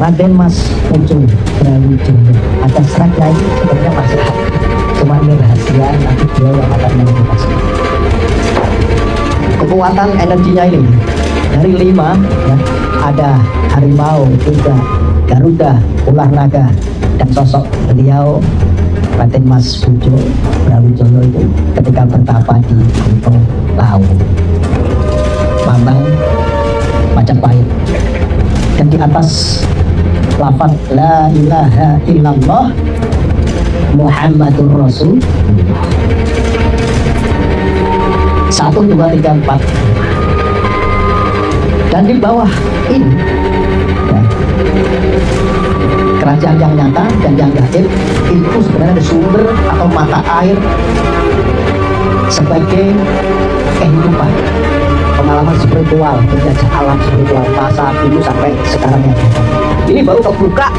Raden Mas Pucung Brawijaya. Ada seratnya ini sebenarnya masih ada, cuma ini rahasia, nanti dia yang akan menjelaskan. Kekuatan energinya ini dari 5 ya, ada harimau, kuda, garuda, ular naga, dan sosok beliau Raden Mas Pucung Brawijaya itu ketika bertapa di Gunung Lawu, Bambang Majapahit, dan di atas lafaz la ilaha illallah Muhammadur Rasul 1, 2, 3, 4, dan di bawah ini ya, kerajaan yang nyata dan yang gaib itu sebenarnya ada sumber atau mata air sebagai kehidupan, pengalaman spiritual, penjajah alam spiritual masa dulu sampai sekarang yang ada. Ini baru terbuka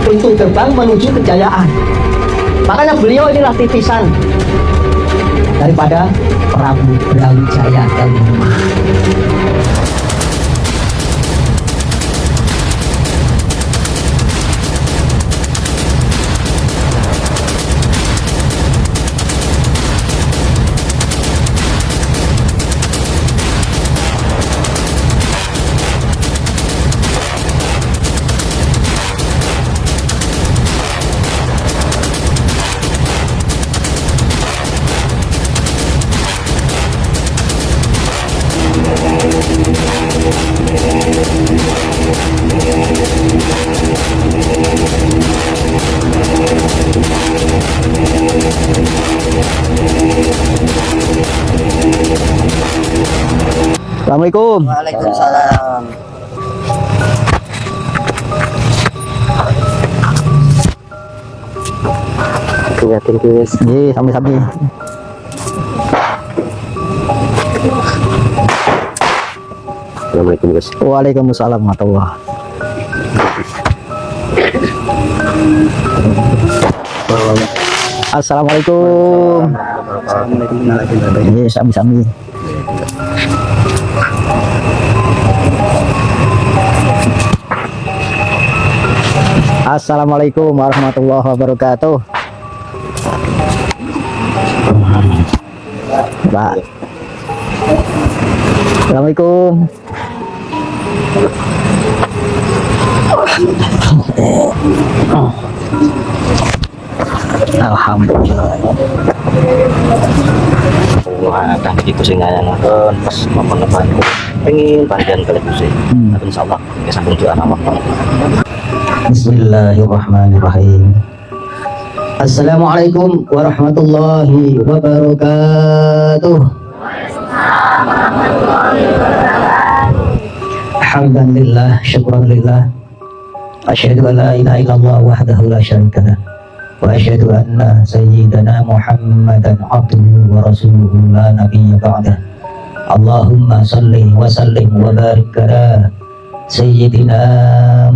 pintu gerbang menuju kejayaan. Makanya beliau inilah titisan daripada Prabu Brawijaya kelima. Assalamualaikum. Waalaikumsalam. Lihatin guys. Nggih, sami-sami. Assalamualaikum guys. Waalaikumsalam warahmatullahi. Assalamualaikum. Nggih, sami-sami. Assalamualaikum warahmatullahi wabarakatuh. Pak. Assalamualaikum. Alhamdulillah. Wah, dah begitu sih nggak nonton pas momen-momen pengen panjang kali itu sih. Tapi insyaallah kita sambung doa nama. Bismillahirrahmanirrahim. Assalamualaikum warahmatullahi wabarakatuh. Alhamdulillah, syukran lillah. Asyhadu an la ilaha illallah wahdahu la syarika lah. Wa asyhadu anna sayyidana Muhammadan abduhu wa rasuluhu la nabiyya ba'dah. Allahumma salli wa sallim wa barik ala Sayyidina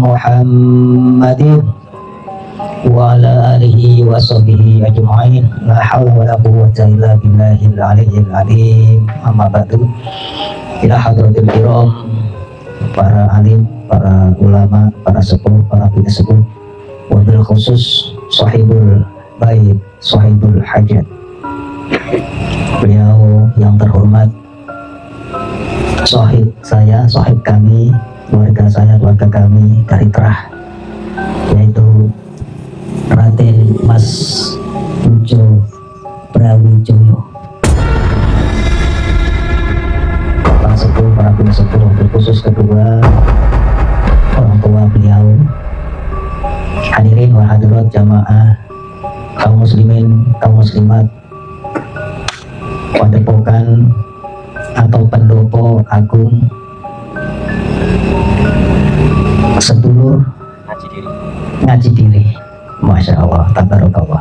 Muhammadin wa ala alihi wa sahbihi ajma'in. La hawla wa la quwwata illa billahil aliyyil azim. Amma ba'du. Ila hadratil kiram, para alim, para ulama, para sepuh, para bini sepuh, wabil khusus sahibul bait, sahibul hajat, beliau yang terhormat, sahib saya, sahib kami, keluarga saya, keluarga kami dari Terah, yaitu Raden Mas Pucung Brawijaya. Para sepuh, para bini sepuh, terkhusus kedua orang tua beliau, hadirin wa hadirat jamaah, kaum muslimin, kaum muslimat, padepokan atau pendopo agung, sedulur ngaji diri, masya Allah, tabarakallah.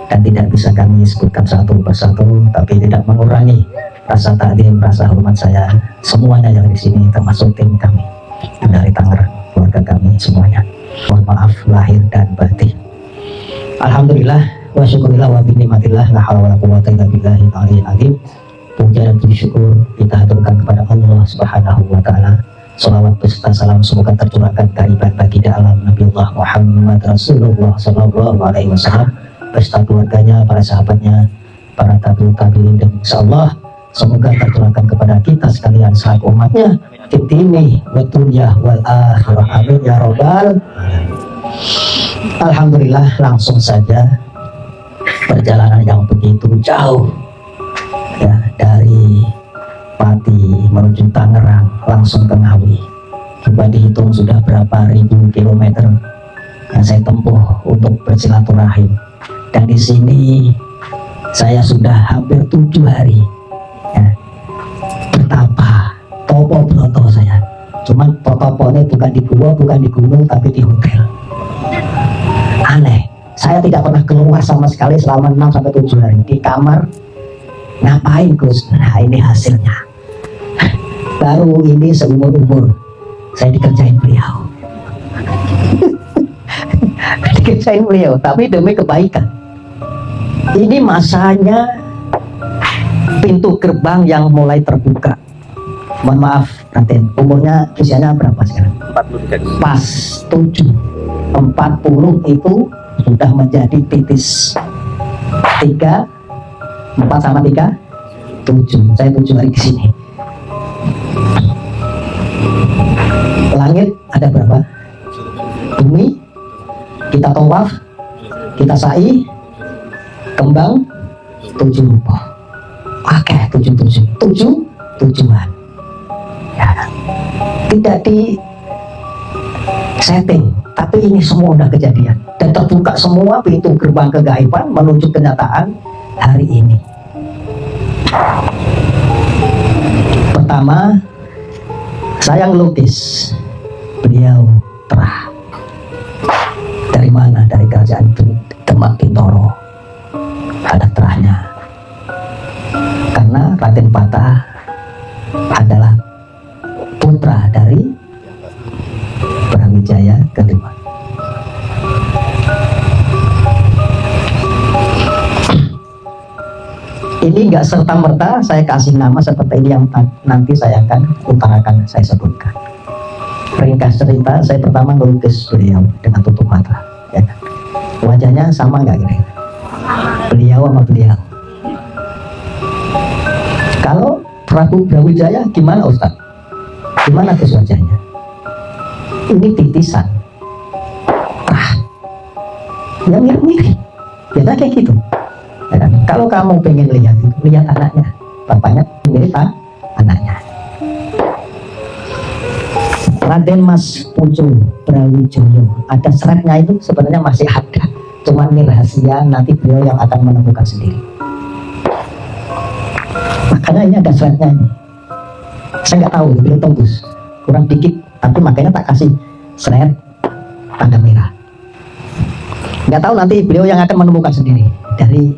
Dan tidak bisa kami sebutkan satu persatu, tapi tidak mengurangi rasa takdim, rasa hormat saya semuanya yang di sini, termasuk tim kami dari Tangerang, keluarga kami semuanya. Mohon maaf lahir dan batin. Alhamdulillah wa syukurillah wa binikmatillah la haula wala quwwata illa billahil aliyyil azim. Puja dan puji syukur kita haturkan kepada Allah Subhanahu wa taala Salawat beserta salam semoga tercurahkan keaiban baginda alam Nabiullah Muhammad Rasulullah Sallallahu Alaihi Wasallam beserta keluarganya, para sahabatnya, para tabi'in dan insyaallah semoga tercurahkan kepada kita sekalian selaku umatnya fitini wa dunya wal akhirah. Amin ya robbal. Alhamdulillah, langsung saja perjalanan yang begitu jauh ya, dari Pati menuju Tangerang langsung ke Ngawi. Coba dihitung sudah berapa ribu kilometer yang saya tempuh untuk bersilaturahim. Dan di sini saya sudah hampir 7 hari ya, bertapa topo broto saya. Cuman toponya bukan di gua, bukan di gunung, tapi di hotel. Aneh, saya tidak pernah keluar sama sekali selama 6-7 hari di kamar. Ngapain Gus? Nah ini hasilnya. Baru ini seumur-umur saya dikerjain beliau. Dikerjain beliau, tapi demi kebaikan. Ini masanya pintu gerbang yang mulai terbuka. Mohon maaf, Raden, umurnya usianya berapa sekarang? 43. Pas 7. 40 itu sudah menjadi titis. 3, 4 sama 3, 7. Saya 7 hari di sini. Langit ada berapa? Bumi kita tawaf, kita sa'i, kembang 7 rupa. Oke, 7 tujuan. Ya, tidak di setting, tapi ini semua udah kejadian dan terbuka semua pintu gerbang kegaiban menuju kenyataan hari ini. Pertama, saya ngelukis, beliau terah. Dari mana? Dari kerajaan Demak Bintoro. Ada terahnya. Karena Raden Patah adalah putra dari Brawijaya kelima. Ini nggak serta-merta saya kasih nama seperti ini yang nanti saya akan utarakan, saya sebutkan. Ringkas cerita, saya pertama melukis beliau dengan tutup mata. Ya. Wajahnya sama nggak kira? Beliau sama beliau. Kalau Prabu Brawijaya gimana Ustaz? Gimana tuh wajahnya? Ini titisan. Ya mirip-mirip. Biasa kayak gitu. Ya kan? Kalau kamu pengen lihat anaknya, bapaknya mirip anaknya. Raden Mas Pujo Brawijaya, ada seratnya itu sebenarnya masih ada, cuman ini rahasia, nanti beliau yang akan menemukan sendiri. Makanya ini ada seratnya ini. Saya nggak tahu, beliau tembus kurang dikit, tapi makanya tak kasih seret tanda merah. Nggak tahu, nanti beliau yang akan menemukan sendiri dari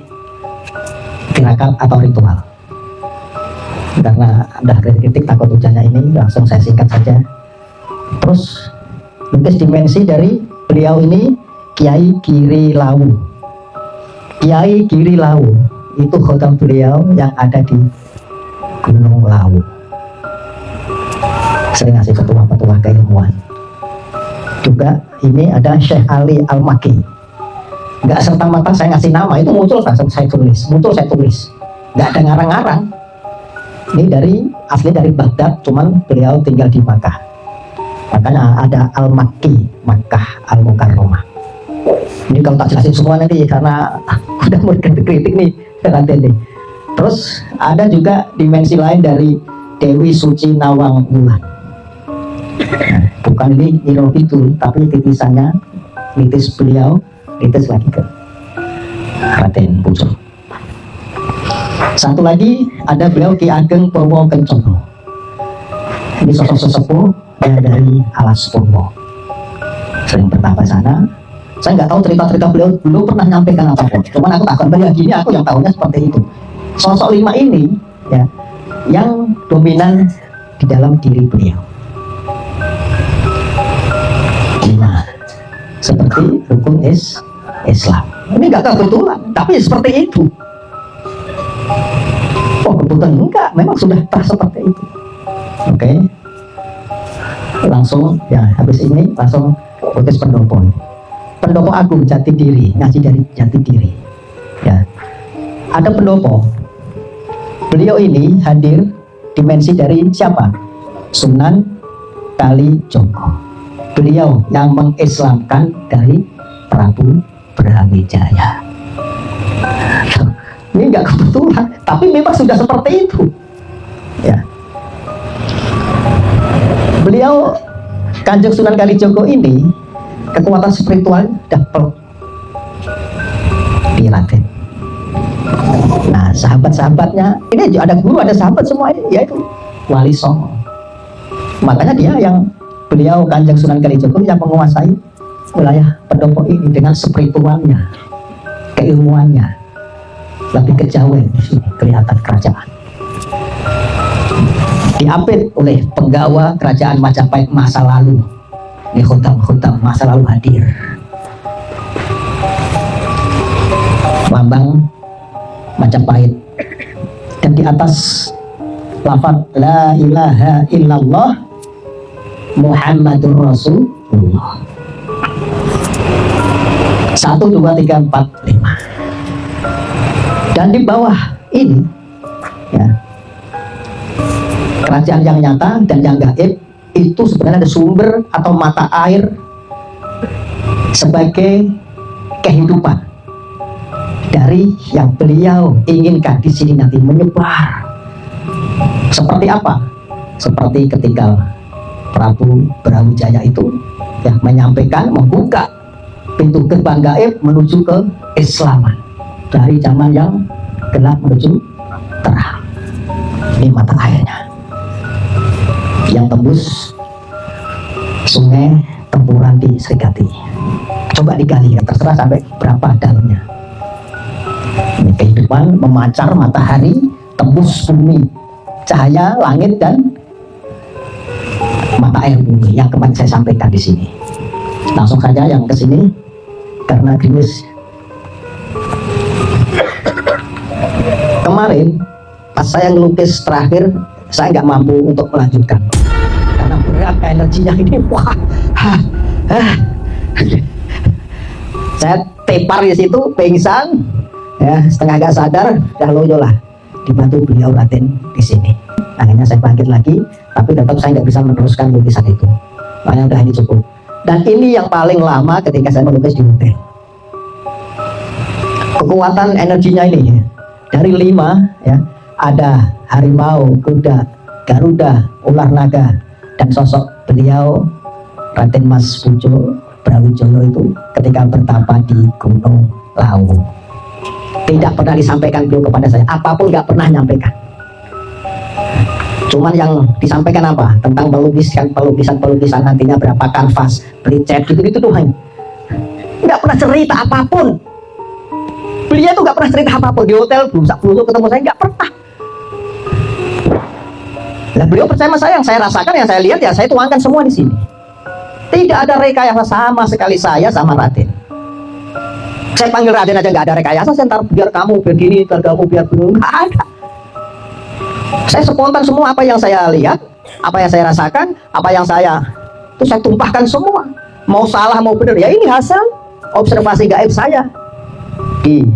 tirakat atau ritual. Karena ada kritik takut hujannya ini, langsung saya singkat saja. Terus lukis dimensi dari beliau ini, Kiai Giri Lawu. Kiai Giri Lawu itu khotam beliau yang ada di Gunung Lawu. Sering ngasih petuah-petuah keilmuan. Juga ini ada Syekh Ali Al-Maki. Nggak serta-merta saya ngasih nama, itu muncul langsung saya tulis, nggak ada ngarang-ngarang. Ini asli dari Baghdad, cuman beliau tinggal di Makkah. Makanya ada Al-Makki, Makkah Al-Mukarramah. Ini kalau tak jelasin semua nanti karena udah mau kritik nih nanti nih. Terus ada juga dimensi lain dari Dewi Suci Nawang Wulan. Nah, bukan ini Niro itu, tapi titisannya, nitis beliau, nitis lagi ke Raden Pujo. Satu lagi ada beliau Ki Ageng Purwo Kencono. Ini sosok sesepuh dari Alas Purwo, sering bertapa sana. Saya nggak tahu cerita-cerita beliau, belum pernah nyampaikan apapun. Cuman aku takkan beliau gini, aku yang tahunya seperti itu. Sosok 5 ini ya, yang dominan di dalam diri beliau. 5 seperti rukun Islam. Ini nggak kebetulan, tapi seperti itu. Oh kebetulan enggak, memang sudah seperti itu. Oke. langsung ya habis ini langsung putus pendopo. Pendopo Agung Jati Diri, ngaji dari Jati Diri. Ya, ada pendopo. Beliau ini hadir dimensi dari siapa? Sunan Kalijogo. Beliau yang mengislamkan dari Prabu Brawijaya. Ini nggak kebetulan, tapi memang sudah seperti itu. Ya. Beliau Kanjeng Sunan Kalijogo ini kekuatan spiritual double di Raden. Nah, sahabat-sahabatnya ini juga ada guru, ada sahabat semua ini, yaitu Wali Songo. Makanya dia yang beliau Kanjeng Sunan Kalijogo yang menguasai wilayah pendopo ini dengan spiritualnya, keilmuannya, lebih kejawen di sini kelihatan kerajaan. Diapit oleh penggawa kerajaan Majapahit masa lalu. Ini khutam masa lalu hadir. Lambang Majapahit. Dan di atas lafaz la ilaha illallah Muhammadur Rasulullah. 1, 2, 3, 4, 5. Dan di bawah ini ya, kerajaan yang nyata dan yang gaib itu sebenarnya ada sumber atau mata air sebagai kehidupan dari yang beliau inginkan di sini nanti menyebar. Seperti apa? Seperti ketika Prabu Brawijaya itu ya menyampaikan, membuka pintu gerbang gaib menuju ke Islaman dari zaman yang gelap menuju terang. Ini mata airnya yang tembus sungai Tempuran di Srikati. Coba digali, terserah sampai berapa dalamnya. Ini kehidupan memancar matahari, tembus bumi, cahaya langit dan mata air bumi yang kemarin saya sampaikan di sini. Langsung saja yang ke sini karena gerimis. Kemarin pas saya ngelukis terakhir, saya nggak mampu untuk melanjutkan karena berat energinya ini. Wah, saya tepar di situ, pingsan, ya setengah gak sadar, dah loyo lah. Dibantu beliau Raden di sini. Akhirnya saya bangkit lagi, tapi tetap saya nggak bisa meneruskan lukisan itu. Makanya udah ini cukup. Dan ini yang paling lama ketika saya melukis di hotel. Kekuatan energinya ini ya, dari 5 ya, ada harimau, kuda, garuda, ular naga, dan sosok beliau Raden Mas Pujo Brawijaya itu ketika bertapa di Gunung Lawu. Tidak pernah disampaikan beliau kepada saya, apapun nggak pernah nyampaikan. Cuman yang disampaikan apa? Tentang pelukisan nantinya berapa kanvas, beli cat, gitu-gitu doang. Nggak pernah cerita apapun. Beliau tuh nggak pernah cerita apapun di hotel, belum ketemu saya, nggak pernah. Nah, beliau percaya sama saya, yang saya rasakan, yang saya lihat, ya saya tuangkan semua di sini. Tidak ada rekayasa sama sekali saya sama Raden. Saya panggil Raden aja nggak ada rekayasa, saya ntar biar kamu begini, biar kamu biar begini, nggak ada. Saya spontan semua, apa yang saya lihat, apa yang saya rasakan, apa yang saya itu saya tumpahkan semua. Mau salah mau benar, ya ini hasil observasi gaib saya di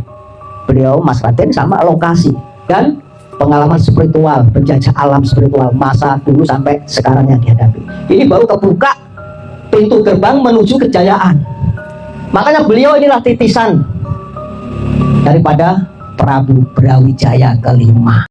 beliau Mas Raden sama lokasi dan pengalaman spiritual, penjajah alam spiritual masa dulu sampai sekarang yang dihadapi. Ini baru kebuka pintu gerbang menuju kejayaan. Makanya beliau inilah titisan daripada Prabu Brawijaya kelima.